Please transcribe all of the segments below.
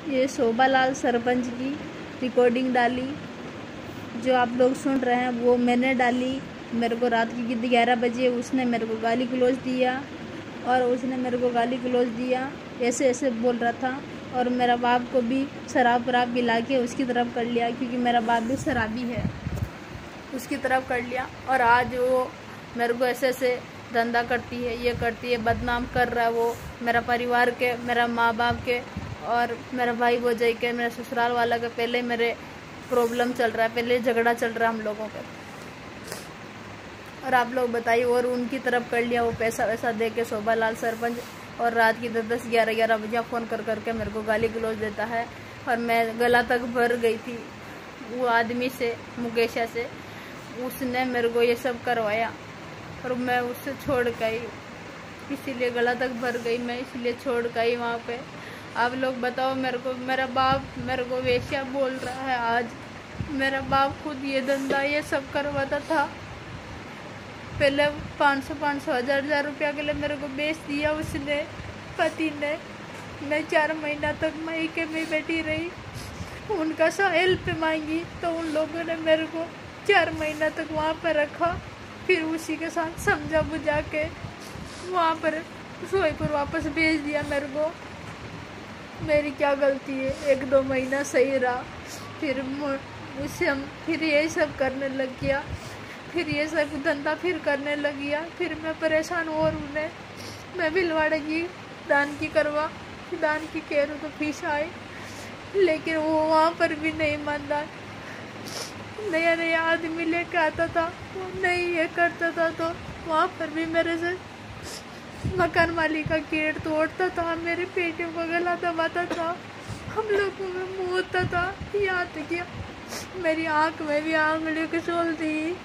ये शोभालाल सरपंच की रिकॉर्डिंग डाली, जो आप लोग सुन रहे हैं वो मैंने डाली। मेरे को रात की 11 बजे उसने मेरे को गाली गलौज दिया, और उसने मेरे को गाली गलौज दिया, ऐसे ऐसे बोल रहा था। और मेरा बाप को भी शराब वराब पिला के उसकी तरफ कर लिया, क्योंकि मेरा बाप भी शराबी है, उसकी तरफ कर लिया। और आज वो मेरे को ऐसे ऐसे धंधा करती है, ये करती है, बदनाम कर रहा है वो मेरा परिवार के, मेरा माँ बाप के, और मेरा भाई भौजाई के, मेरे ससुराल वाला के। पहले मेरे प्रॉब्लम चल रहा है, पहले झगड़ा चल रहा है हम लोगों का। और आप लोग बताइए, और उनकी तरफ कर लिया वो पैसा वैसा दे के शोभालाल सरपंच। और रात की 10 11 बजे फ़ोन कर करके मेरे को गाली गलौज देता है। और मैं गला तक भर गई थी वो आदमी से, मुकेशा से। उसने मेरे को ये सब करवाया और मैं उससे छोड़ गई, इसीलिए गला तक भर गई मैं, इसलिए छोड़ गई वहाँ पे। आप लोग बताओ मेरे को, मेरा बाप मेरे को वेश्या बोल रहा है आज। मेरा बाप खुद ये धंधा ये सब करवाता था। पहले 500 1000 रुपया के लिए मेरे को बेच दिया उसने, पति ने। मैं 4 महीना तक मायके में बैठी रही, उनका सा हेल्प मांगी तो उन लोगों ने मेरे को 4 महीना तक वहाँ पर रखा। फिर उसी के साथ समझा बुझा के वहाँ पर सोईपुर वापस भेज दिया मेरे को। मेरी क्या गलती है? 1-2 महीना सही रहा, फिर उससे हम फिर यही सब करने लग गया, फिर ये सब धंधा फिर करने लग गया। फिर मैं परेशान और उन्हें मैं भिलवाड़े की दान की करवा, दान की कह रहा तो फीस आए, लेकिन वो वहाँ पर भी नहीं मानता। नया नया आदमी लेके आता था, वो नहीं ये करता था, तो वहाँ पर भी मेरे से मकान मालिक का गेट तोड़ता था, मेरे पेटियों को गला दबाता था, हम लोगों में मुँह होता था। यहाँ तक किया मेरी आँख में भी आंगलियों की सोल दी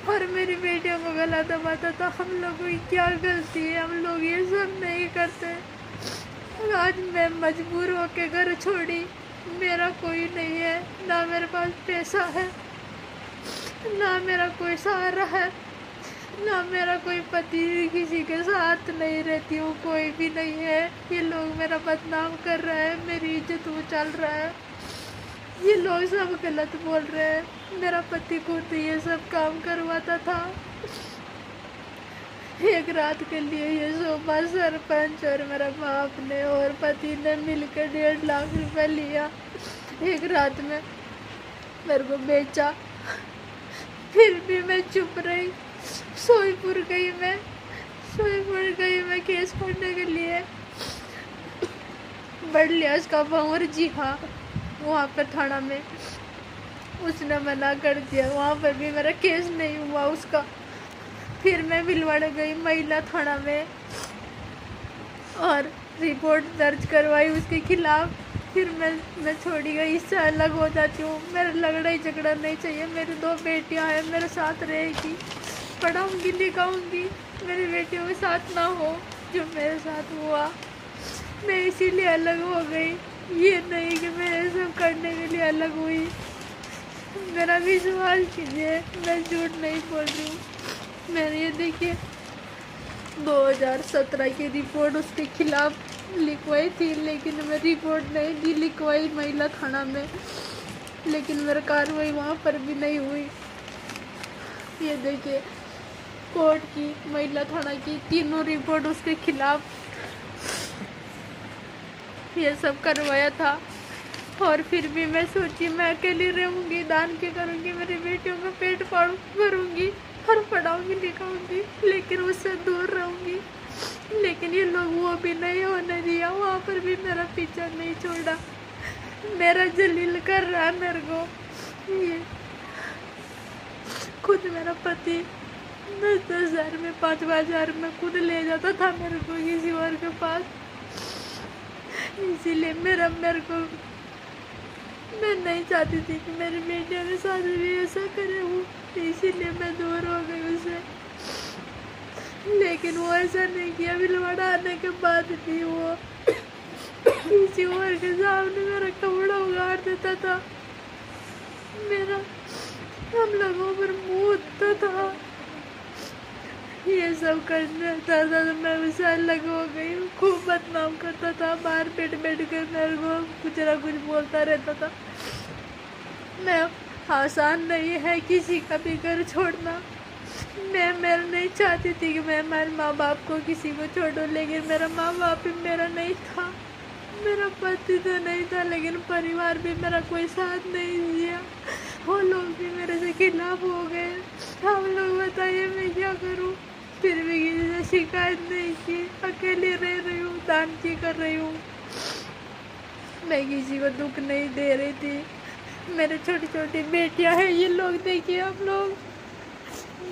और मेरी बेटियों को गला दबाता था। हम लोगों की क्या गलती है? हम लोग ये सब नहीं करते। आज मैं मजबूर होकर घर छोड़ी, मेरा कोई नहीं है, ना मेरे पास पैसा है, ना मेरा कोई सहारा है, ना मेरा कोई पति, किसी के साथ नहीं रहती हूँ, कोई भी नहीं है। ये लोग मेरा बदनाम कर रहे हैं, मेरी इज्जत उछाल रहा है, ये लोग सब गलत बोल रहे हैं। मेरा पति खुद ये सब काम करवाता था। एक रात के लिए ये शोभा सरपंच और मेरा बाप ने और पति ने मिलकर 1.5 लाख रुपए लिया। एक रात में मेरे को बेचा, फिर भी मैं चुप रही। सोईपुर गई मैं केस पढ़ने के लिए, बढ़ लिया उसका भंवर। जी हाँ, वहाँ पर थाना में उसने मना कर दिया, वहाँ पर भी मेरा केस नहीं हुआ उसका। फिर मैं भिलवाड़ा गई महिला थाना में और रिपोर्ट दर्ज करवाई उसके खिलाफ। फिर मैं छोड़ी गई, इससे अलग हो जाती हूँ। मेरा लड़ाई झगड़ा नहीं चाहिए। मेरी 2 बेटियाँ हैं, मेरे साथ रहेगी, पढ़ाऊँगी लिखाऊँगी। मेरी बेटियों के साथ ना हो जो मेरे साथ हुआ। मैं इसीलिए अलग हो गई, ये नहीं कि मैं ये सब करने के लिए अलग हुई। मेरा विश्वास कीजिए, मैं झूठ नहीं बोल रही हूँ। मैंने ये देखिए 2017 की रिपोर्ट उसके खिलाफ लिखवाई थी, लेकिन मैं रिपोर्ट नहीं दी, लिखवाई महिला थाना में, लेकिन मेरा कार्रवाई वहाँ पर भी नहीं हुई। ये देखिए कोर्ट की, महिला थाना की, तीनों रिपोर्ट उसके खिलाफ ये सब करवाया था। और फिर भी मैं सोची मैं अकेली रहूँगी, दान के करूँगी, मेरी बेटियों का पेट भरूँगी और पढ़ाऊँगी लिखाऊँगी, लेकिन उससे दूर रहूँगी। लेकिन ये लोग वो भी नहीं होने दिया, वहाँ पर भी मेरा पीछा नहीं छोड़ा। मेरा जलील कर रहा है मेरे को। ये खुद मेरा पति 10-10 हज़ार में, 5-5 हज़ार में खुद ले जाता था मेरे को किसी और के पास। इसीलिए मेरे को, मैं नहीं चाहती थी कि मेरी बेटियों के साथ भी ऐसा करे वो, इसीलिए मैं दूर हो गई उससे। लेकिन वो ऐसा नहीं किया। भिलवाड़ा आने के बाद भी वो किसी और के सामने मेरा कपड़ा उगाड़ देता था, मेरा हम लोगों पर मुँह होता था। ये सब करना था तो मैं उसे अलग हो गई। खूब बदनाम करता था, बाहर बैठ कर मेरे को कुछ ना कुछ बोलता रहता था। मैं आसान नहीं है किसी का भी घर छोड़ना। मैं नहीं चाहती थी कि मैं हमारे माँ बाप को किसी को छोड़ूं, लेकिन मेरा माँ बाप भी मेरा नहीं था, मेरा पति तो नहीं था, लेकिन परिवार भी मेरा कोई साथ नहीं दिया। वो लोग भी मेरे से खिलाफ हो गए। हम लोग बताइए मैं क्या करूं? फिर भी किसी से शिकायत नहीं की, अकेले रह रही हूँ, दान की कर रही हूँ। मैं किसी को दुख नहीं दे रही थी। मेरे छोटी छोटी बेटियां हैं, ये लोग देखिए आप लोग।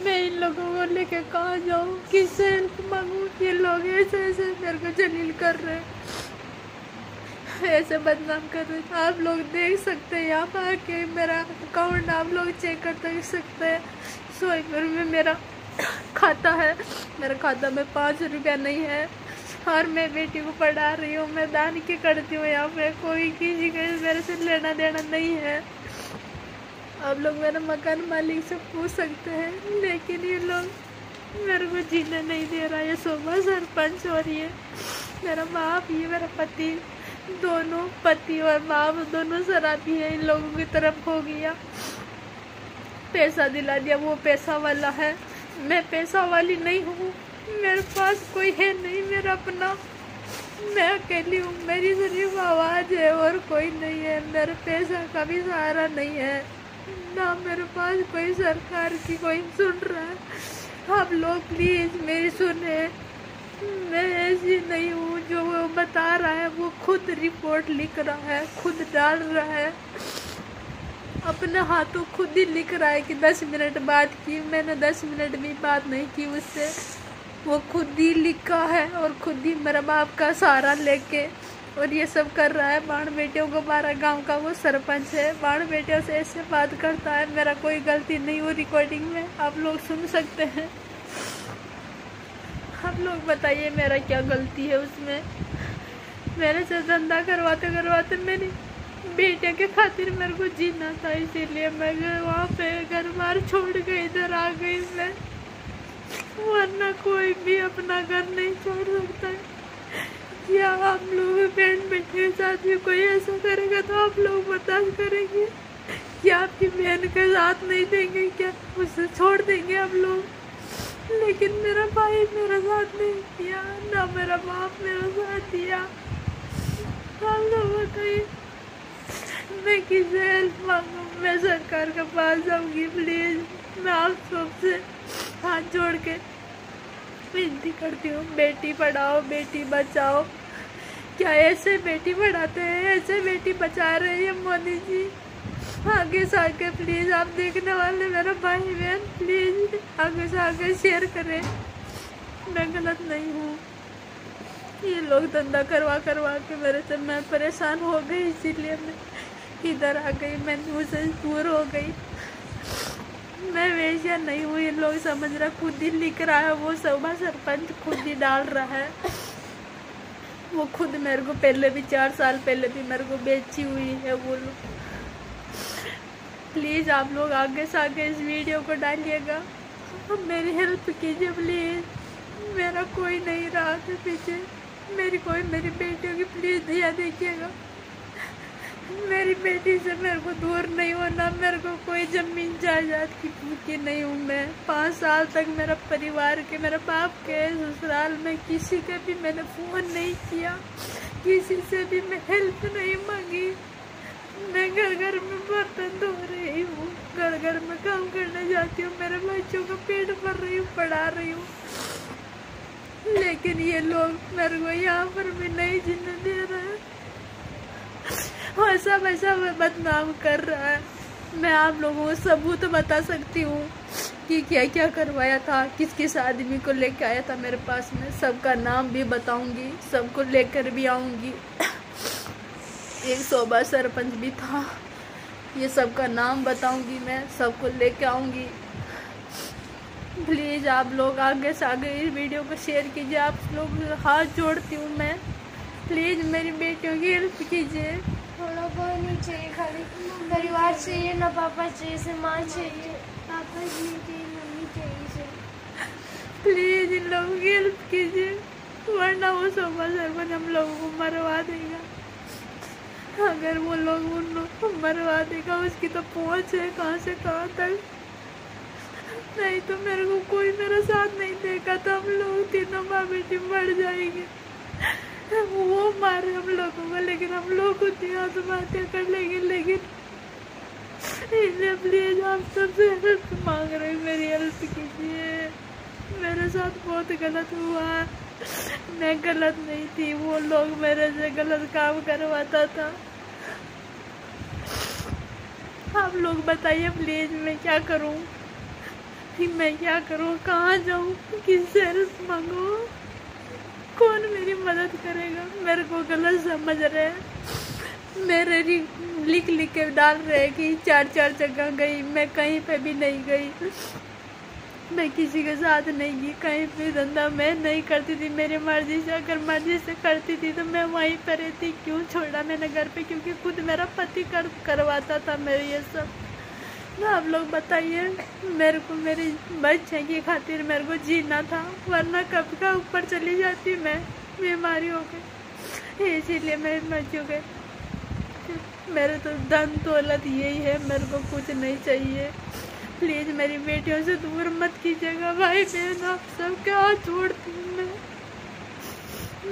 मैं इन लोगों को लेके कहाँ जाऊँ, किससे हेल्प मांगूँ? ये लोग ऐसे ऐसे मेरे को जलील कर रहे, ऐसे बदनाम कर रहे। आप लोग देख सकते हैं यहाँ पर आके मेरा अकाउंट आप लोग चेक कर सकते हैं। सोईपुर में मेरा खाता है, मेरे खाता में 5 रुपया नहीं है, और मैं बेटी को पढ़ा रही हूँ। मैं दान की करती हूँ, यहाँ पे कोई किसी का मेरे से लेना देना नहीं है। आप लोग मेरे मकान मालिक से पूछ सकते हैं, लेकिन ये लोग मेरे को जीने नहीं दे रहा। ये शोभा सरपंच और ये मेरा बाप, ये मेरा पति, दोनों पति और बाप दोनों शराबी है। इन लोगों की तरफ हो गया, पैसा दिला दिया, वो पैसा वाला है। मैं पैसा वाली नहीं हूँ, मेरे पास कोई है नहीं मेरा अपना। मैं अकेली हूँ, मेरी सिर्फ आवाज़ है और कोई नहीं है। मेरे पैसा का भी सहारा नहीं है, ना मेरे पास कोई सरकार की कोई सुन रहा है। आप लोग प्लीज़ मेरी सुने। मैं ऐसी नहीं हूँ जो वो बता रहा है, वो खुद रिपोर्ट लिख रहा है, खुद डाल रहा है, अपने हाथों खुद ही लिख रहा है कि 10 मिनट बात की। मैंने 10 मिनट भी बात नहीं की उससे, वो खुद ही लिखा है और खुद ही मेरा बाप का सहारा लेके और ये सब कर रहा है। बाण बेटियों को 12 गांव का वो सरपंच है, बाण बेटियों से ऐसे बात करता है। मेरा कोई गलती नहीं, वो रिकॉर्डिंग में आप लोग सुन सकते हैं। आप लोग बताइए मेरा क्या गलती है उसमें? मेरे से धंधा करवाते करवाते मेरी बेटे के खातिर मेरे को जीना था, इसीलिए मैं वहाँ पे घर बार छोड़ के इधर आ गई मैं, वरना कोई भी अपना घर नहीं छोड़ सकता है। या आप लोग बहन बेटे के साथ भी कोई ऐसा करेगा तो आप लोग बर्दाश्त करेंगे? क्या आपकी बहन का साथ नहीं देंगे? क्या उसे छोड़ देंगे आप लोग? लेकिन मेरा भाई मेरा साथ नहीं दिया, ना मेरा बाप मेरा साथ दिया। आप लोग बताइए मैं किसे हेल्प मांगू? मैं सरकार के पास जाऊंगी प्लीज। मैं आप सबसे हाथ जोड़ के विनती करती हूँ, बेटी पढ़ाओ बेटी बचाओ। क्या ऐसे बेटी पढ़ाते हैं, ऐसे बेटी बचा रहे हैं मोदी जी? आगे से आगे प्लीज आप देखने वाले मेरा भाई बहन प्लीज आगे से आगे शेयर करें। मैं गलत नहीं हूँ, ये लोग धंधा करवा के मेरे से मैं परेशान हो गई, इसीलिए मैं इधर आ गई, मैं उसे दूर हो गई। मैं वैसे नहीं हूँ, ये लोग समझ रहा, खुद ही लिख रहा है, वो शोभा सरपंच खुद ही डाल रहा है। वो खुद मेरे को पहले भी 4 साल पहले भी मेरे को बेची हुई है वो लोग। प्लीज़ आप लोग आगे से आगे इस वीडियो को डालिएगा, मेरी हेल्प कीजिए प्लीज़। मेरा कोई नहीं रहा था पीछे, मेरी बेटियों की प्लीज़ ध्यान देखिएगा। मेरी बेटी से मेरे को दूर नहीं होना, मेरे को कोई ज़मीन जायदाद की भूखी नहीं हूँ मैं। 5 साल तक मेरा परिवार के, मेरे बाप के ससुराल में किसी के भी मैंने फ़ोन नहीं किया, किसी से भी मैं हेल्प नहीं मांगी। मैं घर में बर्तन धो रही हूँ, घर में काम करने जाती हूँ, मेरे बच्चों का पेट भर रही हूँ, पढ़ा रही हूँ। लेकिन ये लोग मेरे को यहाँ पर भी नहीं जीने दे रहे हैं, ऐसा वैसा बदनाम कर रहा है। मैं आप लोगों को सबूत बता सकती हूँ कि क्या क्या करवाया था, किस किस आदमी को लेकर आया था मेरे पास में, सबका नाम भी बताऊंगी, सबको लेकर भी आऊंगी। एक शोभा सरपंच भी था, ये सबका नाम बताऊंगी, मैं सबको लेके आऊंगी। प्लीज़ आप लोग आगे से आगे इस वीडियो को शेयर कीजिए, आप लोग हाथ जोड़ती हूँ मैं, प्लीज़ मेरी बेटियों की हेल्प कीजिए। थोड़ा कोई नहीं चाहिए, खाली परिवार चाहिए, ना पापा चाहिए, से माँ चाहिए, पापा जी चाहिए, मम्मी चाहिए। प्लीज इन लोगों की हेल्प कीजिए, वरना वो शोभा सरपंच हम लोगों को मरवा देगा। अगर वो लोग उन लोग को मरवा देगा, उसकी तो पहुंच है कहाँ से कहाँ तक। नहीं तो मेरे को कोई मेरा साथ नहीं देगा तो हम लोग तीनों माँ बेटी मर जाएंगे। वो मारे हम लोगों को, लेकिन हम लोग खुद ही आत्महत्या कर लेंगे। लेकिन इसलिए प्लीज आप सबसे हेल्प मांग रहे हैं, मेरी हेल्प कीजिए। मेरे साथ बहुत गलत हुआ, मैं गलत नहीं थी, वो लोग मेरे से गलत काम करवाता था। आप लोग बताइए प्लीज मैं क्या करूं, मैं क्या करूं, कहाँ जाऊं, किससे हेल्प मांगू, कौन मेरी मदद करेगा। मेरे को गलत समझ रहे हैं, मेरे लिख के डाल रहे कि 4 जगह गई, मैं कहीं पे भी नहीं गई, मैं किसी के साथ नहीं गई, कहीं भी धंधा मैं नहीं करती थी मेरी मर्जी से। अगर मर्जी से करती थी तो मैं वहीं पर रहती, क्यों छोड़ा मैंने घर पे, क्योंकि खुद मेरा पति करवाता था मेरे ये सब। तो आप लोग बताइए, मेरे को मेरी बच्चे की खातिर मेरे को जीना था, वरना कब का ऊपर चली जाती मैं, बीमारी हो गई, इसीलिए मैं मर चुके। मेरे तो धन दौलत यही है, मेरे को कुछ नहीं चाहिए। प्लीज मेरी बेटियों से दूर मत कीजिएगा। भाई बहन आप सब क्या छोड़ती हूँ मैं,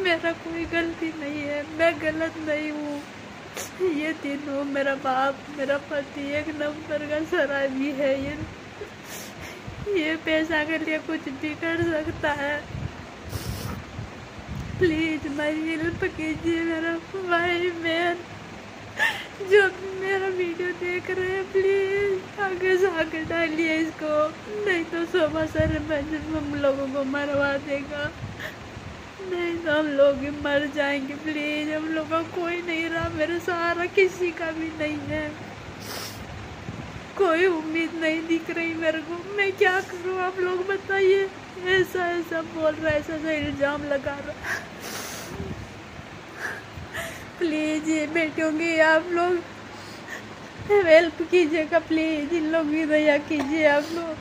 मेरा कोई गलती नहीं है, मैं गलत नहीं हूँ। ये तीनों, मेरा बाप, मेरा पति एक नंबर का शराबी है, ये पैसा के लिए कुछ भी कर सकता है। प्लीज मेरी हेल्प कीजिए, मेरा भाई बहन जो मेरा वीडियो देख रहे हैं, प्लीज आगे से आगे डालिए इसको, नहीं तो शोभा सरपंच हम लोगों को मरवा देगा, नहीं तो हम लोग ही मर जाएंगे। प्लीज हम लोग का कोई नहीं रहा, मेरा सहारा किसी का भी नहीं है, कोई उम्मीद नहीं दिख रही मेरे को, मैं क्या करूं आप लोग बताइए। ऐसा बोल रहा है, ऐसा इल्जाम लगा रहा। प्लीज ये बेटियों की आप लोग हेल्प कीजिएगा, प्लीज इन लोगों की दया कीजिए आप लोग।